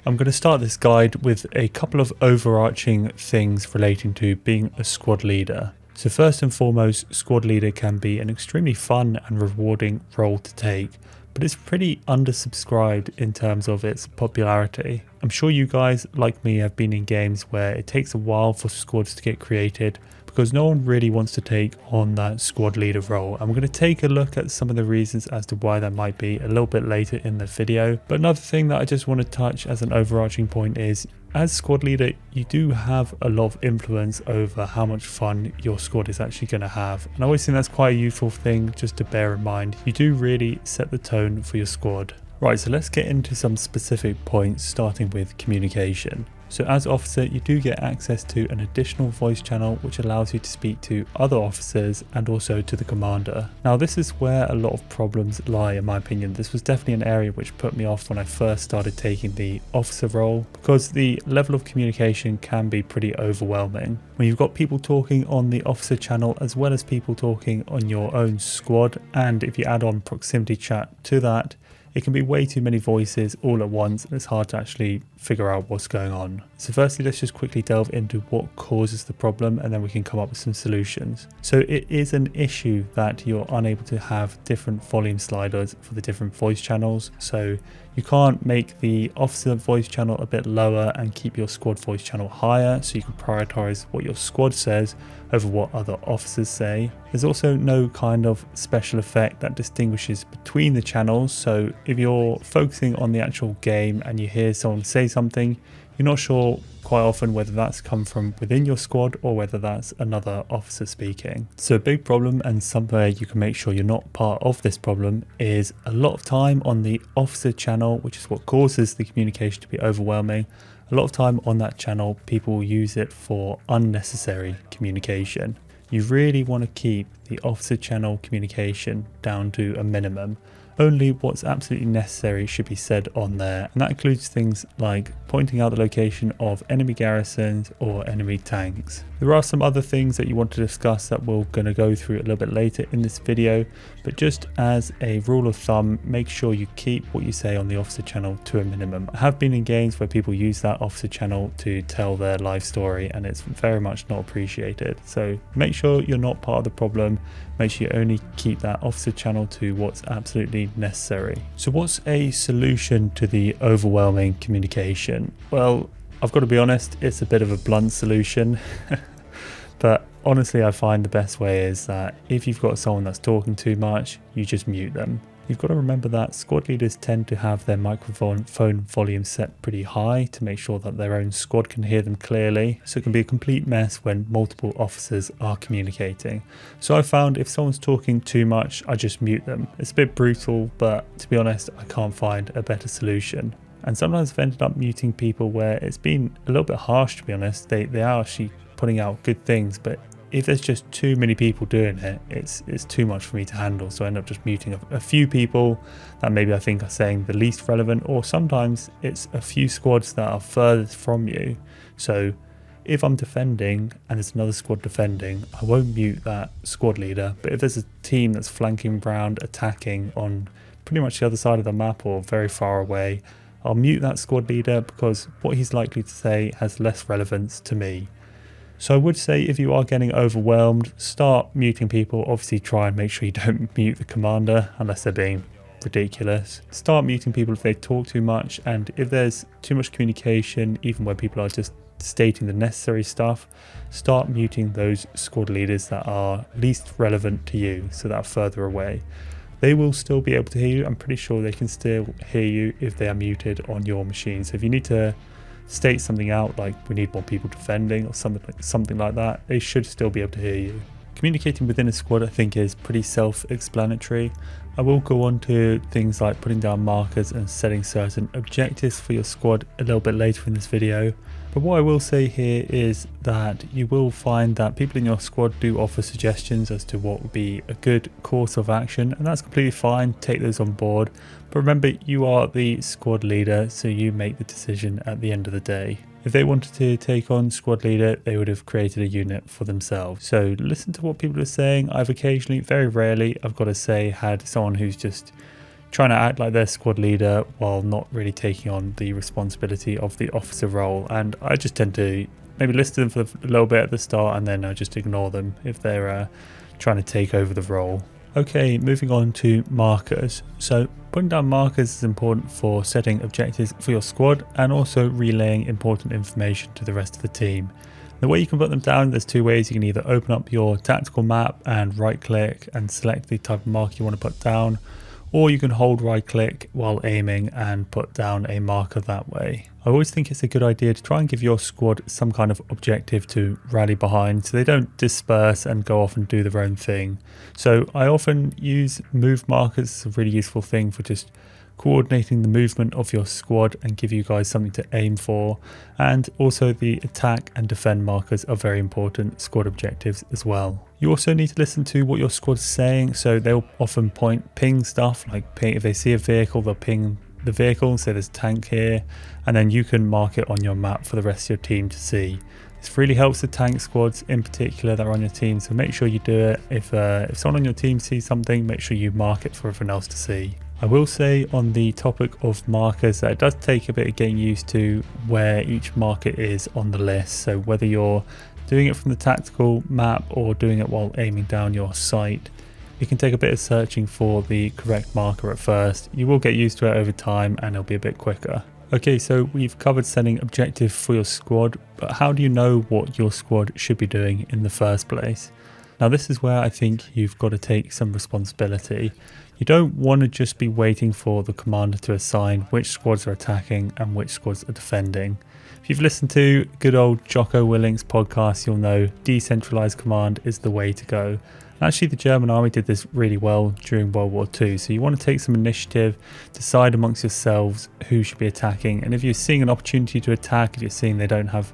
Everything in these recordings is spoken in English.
I'm going to start this guide with a couple of overarching things relating to being a squad leader. So first and foremost, squad leader can be an extremely fun and rewarding role to take, but it's pretty undersubscribed in terms of its popularity. I'm sure you guys, like me, have been in games where it takes a while for squads to get created because no one really wants to take on that squad leader role. I'm going to take a look at some of the reasons as to why that might be a little bit later in the video. But another thing that I just want to touch as an overarching point is, as squad leader, you do have a lot of influence over how much fun your squad is actually going to have. And I always think that's quite a useful thing just to bear in mind. You do really set the tone for your squad. Right, so let's get into some specific points, starting with communication. So as officer, you do get access to an additional voice channel which allows you to speak to other officers and also to the commander. Now this is where a lot of problems lie, in my opinion. This was definitely an area which put me off when I first started taking the officer role, because the level of communication can be pretty overwhelming. When you've got people talking on the officer channel as well as people talking on your own squad, and if you add on proximity chat to that, it can be way too many voices all at once and it's hard to actually figure out what's going on. So firstly, let's just quickly delve into what causes the problem and then we can come up with some solutions. So it is an issue that you're unable to have different volume sliders for the different voice channels. So you can't make the officer voice channel a bit lower and keep your squad voice channel higher, so you can prioritize what your squad says over what other officers say. There's also no kind of special effect that distinguishes between the channels, so if you're focusing on the actual game and you hear someone say something, you're not sure quite often whether that's come from within your squad or whether that's another officer speaking. So a big problem, and somewhere you can make sure you're not part of this problem, is a lot of time on the officer channel, which is what causes the communication to be overwhelming. A lot of time on that channel, people use it for unnecessary communication. You really want to keep the officer channel communication down to a minimum. Only what's absolutely necessary should be said on there, and that includes things like pointing out the location of enemy garrisons or enemy tanks. There are some other things that you want to discuss that we're going to go through a little bit later in this video, but just as a rule of thumb, make sure you keep what you say on the officer channel to a minimum. I have been in games where people use that officer channel to tell their life story and it's very much not appreciated. So make sure you're not part of the problem. Make sure you only keep that officer channel to what's absolutely necessary. So what's a solution to the overwhelming communication? Well, I've got to be honest, it's a bit of a blunt solution, but honestly I find the best way is that if you've got someone that's talking too much, you just mute them. You've got to remember that squad leaders tend to have their microphone volume set pretty high to make sure that their own squad can hear them clearly. So it can be a complete mess when multiple officers are communicating. So I found if someone's talking too much, I just mute them. It's a bit brutal, but to be honest, I can't find a better solution. And sometimes I've ended up muting people where it's been a little bit harsh, to be honest. They are actually putting out good things, but if there's just too many people doing it, it's too much for me to handle. So I end up just muting a few people that maybe I think are saying the least relevant, or sometimes it's a few squads that are furthest from you. So if I'm defending and there's another squad defending, I won't mute that squad leader. But if there's a team that's flanking round, attacking on pretty much the other side of the map or very far away, I'll mute that squad leader because what he's likely to say has less relevance to me. So I would say if you are getting overwhelmed, start muting people. Obviously try and make sure you don't mute the commander unless they're being ridiculous. Start muting people if they talk too much, and if there's too much communication, even when people are just stating the necessary stuff, start muting those squad leaders that are least relevant to you, so that are further away. They will still be able to hear you. I'm pretty sure they can still hear you if they are muted on your machine. So if you need to state something out like we need more people defending or something like that, they should still be able to hear you. Communicating within a squad I think is pretty self-explanatory. I will go on to things like putting down markers and setting certain objectives for your squad a little bit later in this video. But what I will say here is that you will find that people in your squad do offer suggestions as to what would be a good course of action, and that's completely fine. Take those on board. But remember, you are the squad leader, so you make the decision at the end of the day. If they wanted to take on squad leader, they would have created a unit for themselves. So listen to what people are saying. I've occasionally, very rarely, I've got to say, had someone who's just trying to act like their squad leader while not really taking on the responsibility of the officer role. And I just tend to maybe listen to them for a little bit at the start, and then I just ignore them if they're trying to take over the role. Okay, moving on to markers. So putting down markers is important for setting objectives for your squad and also relaying important information to the rest of the team. The way you can put them down, there's two ways. You can either open up your tactical map and right click and select the type of marker you want to put down, or you can hold right click while aiming and put down a marker that way. I always think it's a good idea to try and give your squad some kind of objective to rally behind so they don't disperse and go off and do their own thing. So I often use move markers. It's a really useful thing for just coordinating the movement of your squad and give you guys something to aim for. And also the attack and defend markers are very important squad objectives as well. You also need to listen to what your squad's saying, so they'll often ping stuff, like if they see a vehicle, they'll ping the vehicle and say there's a tank here, and then you can mark it on your map for the rest of your team to see. This really helps the tank squads in particular that are on your team, so make sure you do it. If someone on your team sees something, make sure you mark it for everyone else to see. I will say on the topic of markers that it does take a bit of getting used to where each marker is on the list. So whether you're doing it from the tactical map or doing it while aiming down your sight, it can take a bit of searching for the correct marker at first. You will get used to it over time and it'll be a bit quicker. Okay, so we've covered setting objective for your squad, but how do you know what your squad should be doing in the first place? Now this is where I think you've got to take some responsibility. You don't want to just be waiting for the commander to assign which squads are attacking and which squads are defending. If you've listened to good old Jocko Willink's podcast, you'll know Decentralised Command is the way to go. Actually, the German army did this really well during World War II. So you want to take some initiative, decide amongst yourselves who should be attacking. And if you're seeing an opportunity to attack, if you're seeing they don't have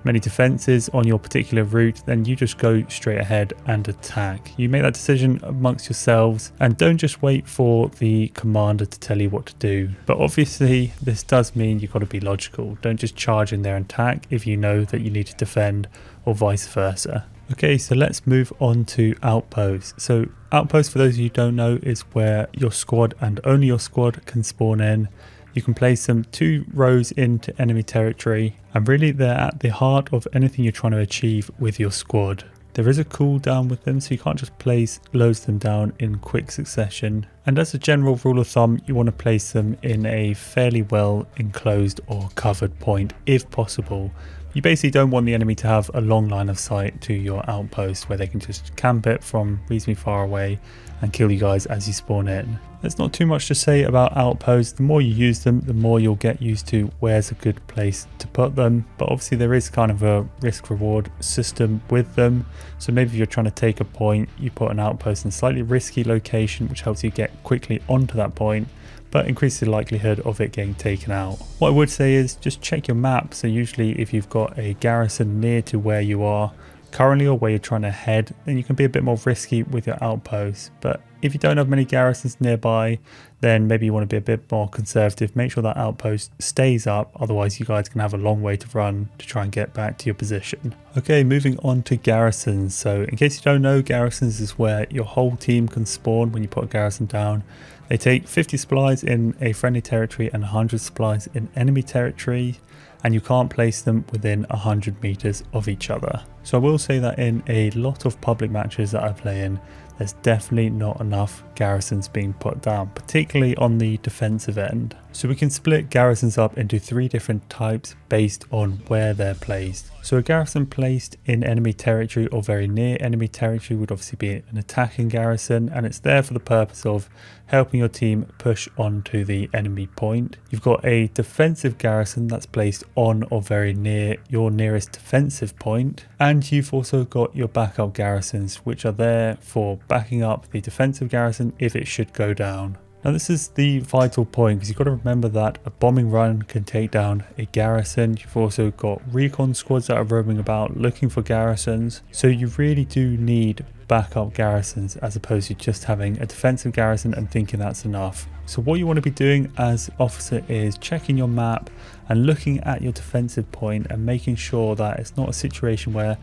many defenses on your particular route, then you just go straight ahead and attack. You make that decision amongst yourselves and don't just wait for the commander to tell you what to do. But obviously this does mean you've got to be logical. Don't just charge in there and attack if you know that you need to defend, or vice versa. Okay, so let's move on to Outpost. So Outpost, for those of you who don't know, is where your squad and only your squad can spawn in. You can place them 2 rows into enemy territory, and really they're at the heart of anything you're trying to achieve with your squad. There is a cooldown with them, so you can't just place loads of them down in quick succession. And as a general rule of thumb, you want to place them in a fairly well enclosed or covered point if possible. You basically don't want the enemy to have a long line of sight to your outpost where they can just camp it from reasonably far away and kill you guys as you spawn in. There's not too much to say about outposts. The more you use them, the more you'll get used to where's a good place to put them. But obviously there is kind of a risk reward system with them. So maybe if you're trying to take a point, you put an outpost in a slightly risky location, which helps you get quickly onto that point, but increases the likelihood of it getting taken out. What I would say is just check your map. So usually if you've got a garrison near to where you are currently or where you're trying to head, then you can be a bit more risky with your outposts. But if you don't have many garrisons nearby, then maybe you want to be a bit more conservative. Make sure that outpost stays up, otherwise you guys can have a long way to run to try and get back to your position. Okay, moving on to garrisons. So in case you don't know, garrisons is where your whole team can spawn when you put a garrison down. They take 50 supplies in a friendly territory and 100 supplies in enemy territory, and you can't place them within 100 meters of each other. So I will say that in a lot of public matches that I play in, there's definitely not enough garrisons being put down, particularly on the defensive end. So we can split garrisons up into 3 different types based on where they're placed. So a garrison placed in enemy territory or very near enemy territory would obviously be an attacking garrison, and it's there for the purpose of helping your team push onto the enemy point. You've got a defensive garrison that's placed on or very near your nearest defensive point, and you've also got your backup garrisons, which are there for backing up the defensive garrison if it should go down. Now this is the vital point, because you've got to remember that a bombing run can take down a garrison. You've also got recon squads that are roaming about looking for garrisons, so you really do need backup garrisons as opposed to just having a defensive garrison and thinking that's enough. So what you want to be doing as officer is checking your map and looking at your defensive point and making sure that it's not a situation where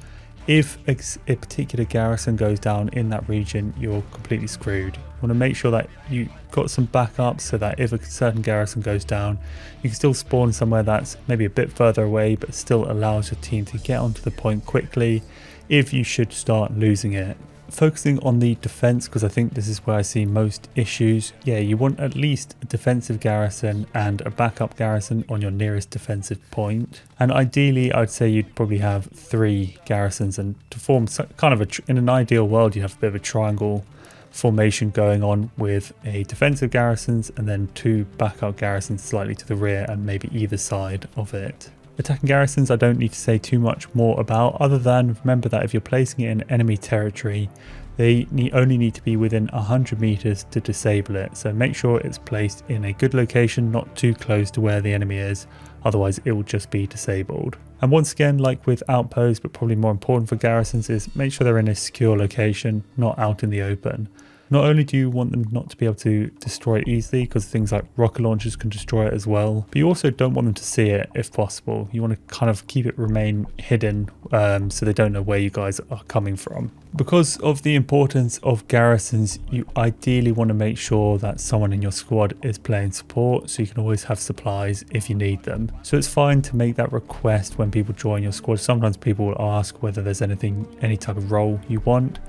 if a particular garrison goes down in that region, you're completely screwed. You want to make sure that you got some backups so that if a certain garrison goes down, you can still spawn somewhere that's maybe a bit further away but still allows your team to get onto the point quickly if you should start losing it. Focusing on the defense, because I think this is where I see most issues. Yeah, you want at least a defensive garrison and a backup garrison on your nearest defensive point. And ideally, I'd say you'd probably have 3 garrisons, and to form kind of in an ideal world, you have a bit of a triangle formation going on with a defensive garrisons and then 2 backup garrisons slightly to the rear and maybe either side of it. Attacking garrisons I don't need to say too much more about, other than remember that if you're placing it in enemy territory, they only need to be within 100 meters to disable it. So make sure it's placed in a good location, not too close to where the enemy is, otherwise it will just be disabled. And once again, like with outposts, but probably more important for garrisons, is make sure they're in a secure location, not out in the open. Not only do you want them not to be able to destroy it easily, because things like rocket launchers can destroy it as well, but you also don't want them to see it if possible. You want to kind of keep it remain hidden so they don't know where you guys are coming from. Because of the importance of garrisons, you ideally want to make sure that someone in your squad is playing support, so you can always have supplies if you need them. So it's fine to make that request when people join your squad. Sometimes people will ask whether there's any type of role you want.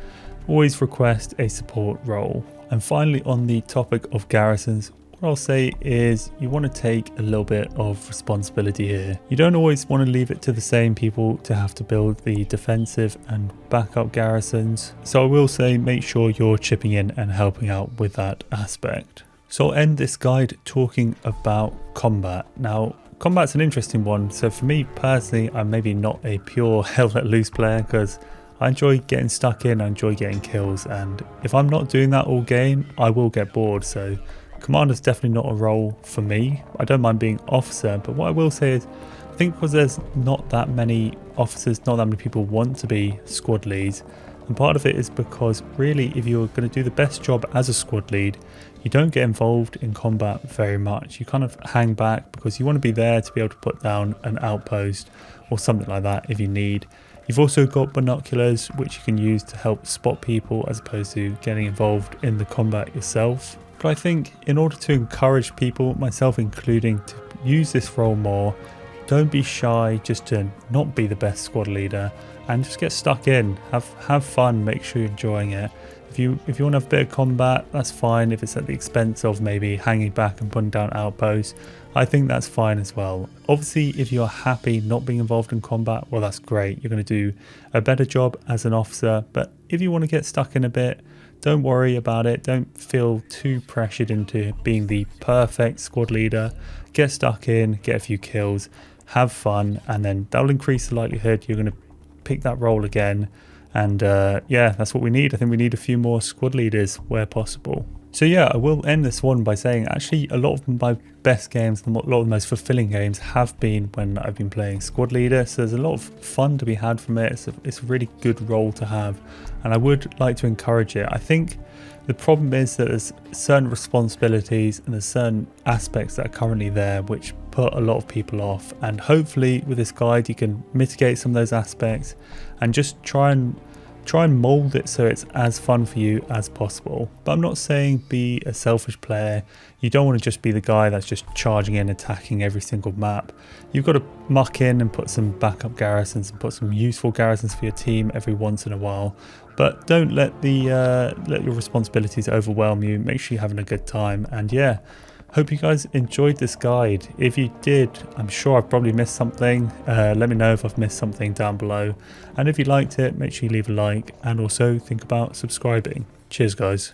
Always request a support role. And finally, on the topic of garrisons, what I'll say is you want to take a little bit of responsibility here. You don't always want to leave it to the same people to have to build the defensive and backup garrisons. So I will say make sure you're chipping in and helping out with that aspect. So I'll end this guide talking about combat. Now, combat's an interesting one. So for me personally, I'm maybe not a pure hell let loose player, because I enjoy getting stuck in, I enjoy getting kills, and if I'm not doing that all game, I will get bored. So commander's definitely not a role for me. I don't mind being officer, but what I will say is I think because there's not that many officers, not that many people want to be squad leads, and part of it is because really if you're going to do the best job as a squad lead, you don't get involved in combat very much. You kind of hang back because you want to be there to be able to put down an outpost or something like that if you need. You've also got binoculars, which you can use to help spot people as opposed to getting involved in the combat yourself. But I think in order to encourage people, myself including, to use this role more, don't be shy just to not be the best squad leader and just get stuck in. Have fun, make sure you're enjoying it. If you want to have a bit of combat, that's fine. If it's at the expense of maybe hanging back and putting down outposts, I think that's fine as well. Obviously, if you're happy not being involved in combat, well, that's great. You're going to do a better job as an officer. But if you want to get stuck in a bit, don't worry about it. Don't feel too pressured into being the perfect squad leader. Get stuck in, get a few kills, have fun, and then that'll increase the likelihood you're going to pick that role again. And yeah, that's what we need. I think we need a few more squad leaders where possible. So yeah, I will end this one by saying actually a lot of my best games, a lot of the most fulfilling games have been when I've been playing squad leader. So there's a lot of fun to be had from it. It's a really good role to have, and I would like to encourage it. I think the problem is that there's certain responsibilities and there's certain aspects that are currently there which put a lot of people off, and hopefully with this guide you can mitigate some of those aspects and just try and mold it so it's as fun for you as possible. But I'm not saying be a selfish player. You don't want to just be the guy that's just charging in, attacking every single map. You've got to muck in and put some backup garrisons and put some useful garrisons for your team every once in a while. But don't let let your responsibilities overwhelm you. Make sure you're having a good time. And yeah, hope you guys enjoyed this guide. If you did, I'm sure I've probably missed something. Let me know if I've missed something down below. And if you liked it, make sure you leave a like and also think about subscribing. Cheers, guys.